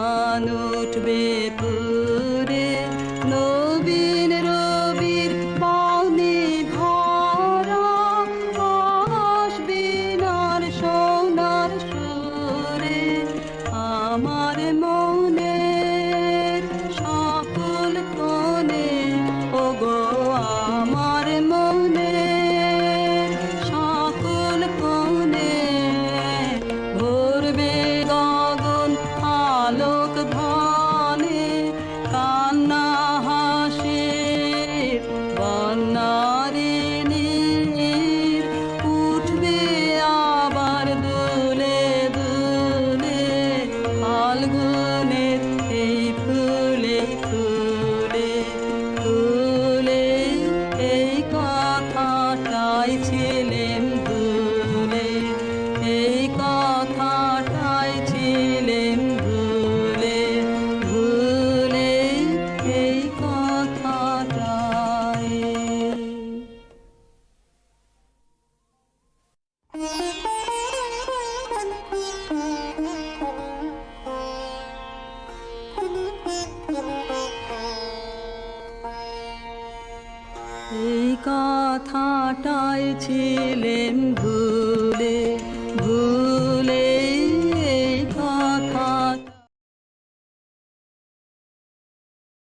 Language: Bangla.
প্রাণ উঠবে পুরে নবীন রবির বাণী ভরা আসবে নার সোনার সুরে আমার মনের সকল কোণে ওগো আমার মনের সকল কোণে ভরবে গগন আলোক ধনে কান্না হাসির বন্যারে নীর উঠবে আবার দুলে দুলে ফাল্গুনের এই ফুলে ফুলে ফুলে এই কথাটাই ছিলেন ভুলে এই কথাটাই ছিলেন ভুলে ভুলে এই কথাটাই। এই কথাটাই ছিলেন ভুলে